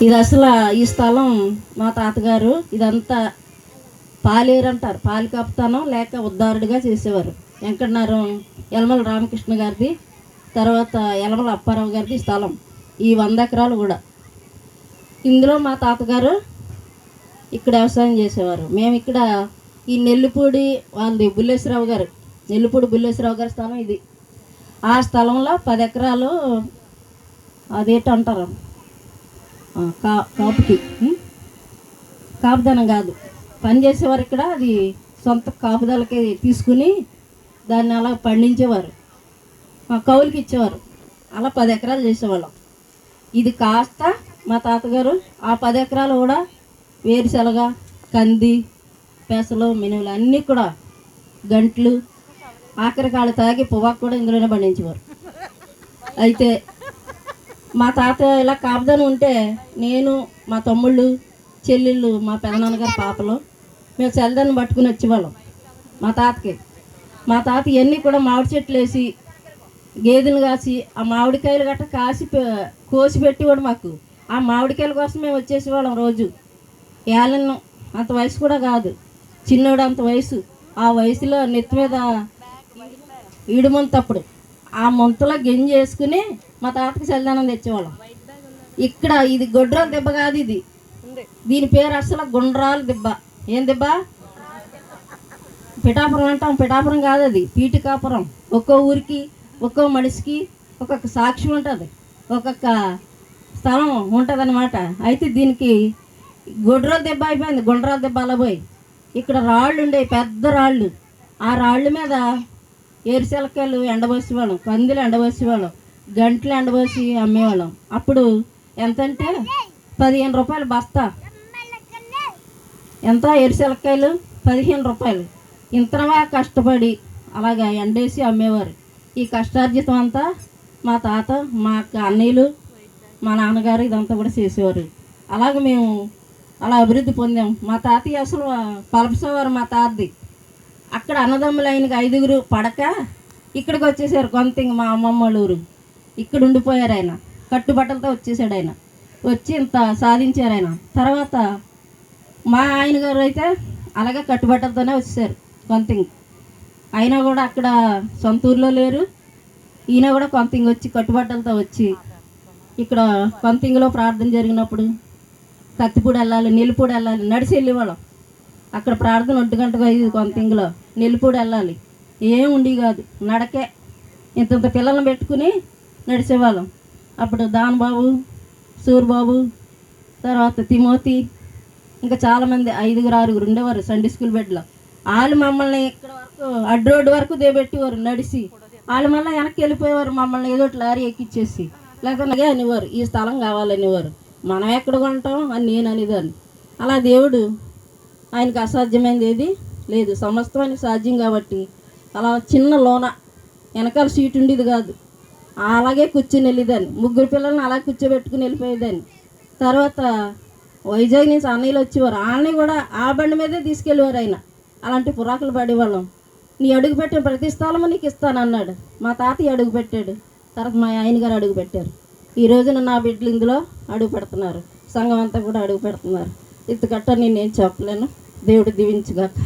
ఇది అసలు ఈ స్థలం మా తాతగారు ఇదంతా పాలేరు అంటారు, పాలు కప్తానం లేక ఉద్దారుడిగా చేసేవారు. వెంకటనారం యలమల రామకృష్ణ గారిది, తర్వాత యలమల అప్పారావు గారిది స్థలం. ఈ 100 ఎకరాలు కూడా ఇందులో మా తాతగారు ఇక్కడ వ్యవసాయం చేసేవారు. మేము ఇక్కడ ఈ నెల్లిపూడి వాళ్ళది బుల్లేశ్వరరావు గారు, నెల్లిపూడి బుల్లేశ్వరరావు గారి స్థలం ఇది. ఆ స్థలంలో 10 ఎకరాలు అదేంటంటారు కాపుకి, కాపుదనం కాదు, పని చేసేవారు ఇక్కడ. అది సొంత కాపుదలకి తీసుకుని దాన్ని అలా పండించేవారు, కౌలుకి ఇచ్చేవారు. అలా 10 ఎకరాలు చేసేవాళ్ళం. ఇది కాస్త మా తాతగారు ఆ 10 ఎకరాలు కూడా వేరుశెనగ, కంది, పెసలు, మినుములు అన్నీ కూడా, గంట్లు, ఆఖరికాళ్ళు తాగి పొగాకు కూడా ఇందులోనే పండించేవారు. అయితే మా తాత ఇలా కాపుదనం ఉంటే నేను, మా తమ్ముళ్ళు, చెల్లెళ్ళు, మా పెదనాన్నగారు పాపలు మేము చల్లదాన్ని పట్టుకుని వచ్చేవాళ్ళం మా తాతకి. మా తాత ఇవన్నీ కూడా మామిడి చెట్లు వేసి గేదెలు కాసి ఆ మామిడికాయలు గట్ట కాసి కోసి పెట్టేవాడు మాకు. ఆ మామిడికాయల కోసం మేము వచ్చేసేవాళ్ళం రోజు. ఏళ్ళను అంత వయసు కూడా కాదు, చిన్నోడు అంత వయసు. ఆ వయసులో నెత్తి మీద ఈడుమంతప్పుడు ఆ ముంతలో గింజ వేసుకుని మా తాతకి చల్లదనం తెచ్చేవాళ్ళం. ఇక్కడ ఇది గొడ్రాల దెబ్బ కాదు, ఇది దీని పేరు అసలు గుండ్రాల దెబ్బ. ఏం దెబ్బ? పిఠాపురం అంటాం, పిఠాపురం కాదు అది పీఠికాపురం. ఒక్కో ఊరికి ఒక్కో మనిషికి ఒక్కొక్క సాక్ష్యం ఉంటుంది, ఒక్కొక్క స్థలం ఉంటుంది అన్నమాట. అయితే దీనికి గొడ్రాల దెబ్బ అయిపోయింది, గుండ్రాల దెబ్బ అలా పోయి. ఇక్కడ రాళ్ళు ఉండేవి, పెద్ద రాళ్ళు. ఆ రాళ్ళ మీద ఏరుశెలకాయలు ఎండబోసేవాళ్ళం, కందులు ఎండబోసేవాళ్ళం, గంటలు ఎండబోసి అమ్మేవాళ్ళం. అప్పుడు ఎంతంటే 15 రూపాయలు బస్తా. ఎంత? ఏరుశెలకాయలు 15 రూపాయలు. ఇంతనవా కష్టపడి అలాగా ఎండేసి అమ్మేవారు. ఈ కష్టార్జితం అంతా మా తాత, మా అన్నయ్యలు, మా నాన్నగారు ఇదంతా కూడా చేసేవారు. అలాగే మేము అలా అభివృద్ధి పొందాం. మా తాతయ్య అసలు పలపసేవారు మా తాతది. అక్కడ అన్నదమ్ములు ఆయనకి 5గురు పడక ఇక్కడికి వచ్చేసారు. కొంత మా అమ్మమ్మ వాళ్ళ ఊరు, ఇక్కడ ఉండిపోయారు. ఆయన కట్టుబట్టలతో వచ్చేసాడు. ఆయన వచ్చి ఇంత సాధించారు ఆయన. తర్వాత మా ఆయన గారు అయితే అలాగే కట్టుబట్టలతోనే వచ్చేసారు కొంత. అయినా కూడా అక్కడ సొంత ఊర్లో లేరు. ఈయన కూడా కొంత వచ్చి కట్టుబట్టలతో వచ్చి ఇక్కడ కొంతింగిలో ప్రార్థన జరిగినప్పుడు కత్తిపూడి వెళ్ళాలి, నెల్లిపూడి వెళ్ళాలి, నడిచి వెళ్ళేవాళ్ళం. అక్కడ ప్రార్థన 1 గంటకు 5 కొంతింగిలో నెల్లిపూడి వెళ్ళాలి. ఏం ఉండి కాదు, నడకే. ఇంత పిల్లలను పెట్టుకుని నడిచేవాళ్ళం. అప్పుడు దానబాబు, సూర్బాబు, తర్వాత తిమోతి, ఇంకా చాలామంది 5గురు 6గురు ఉండేవారు సండే స్కూల్ బెడ్లో. వాళ్ళు మమ్మల్ని ఇక్కడ వరకు అడ్డు రోడ్డు వరకు దేబెట్టేవారు నడిచి. వాళ్ళు మళ్ళీ వెనక్కి వెళ్ళిపోయేవారు, మమ్మల్ని ఏదో లారీ ఎక్కిచ్చేసి. లేకపోతే అనేవారు ఈ స్థలం కావాలనేవారు. మనం ఎక్కడ కొంటాం అని నేను అనేదాన్ని. అలా దేవుడు, ఆయనకు అసాధ్యమైనది ఏది లేదు, సమస్తం ఆయనకు సాధ్యం. కాబట్టి అలా చిన్న లోన వెనకాల సీటు ఉండేది కాదు, అలాగే కూర్చుని వెళ్ళేదాన్ని. 3 పిల్లల్ని అలా కూర్చోబెట్టుకుని వెళ్ళిపోయేదాన్ని. తర్వాత వైజాగ్ నుంచి అన్నయ్యలు వచ్చేవారు, వాళ్ళని కూడా ఆ బండి మీదే తీసుకెళ్ళేవారు ఆయన. అలాంటి పురాకులు పడేవాళ్ళం. నీ అడుగు పెట్టిన ప్రతి స్థలము నీకు ఇస్తానన్నాడు. మా తాతయ్య అడుగు పెట్టాడు, తర్వాత మా ఆయన గారు అడుగు పెట్టారు. ఈ రోజున నా బిడ్డలు ఇందులో అడుగు పెడుతున్నారు, సంఘం అంతా కూడా అడుగు పెడుతున్నారు. ఇంతకట్ట నేనేం చెప్పలేను. దేవుడు దీవించుగాక.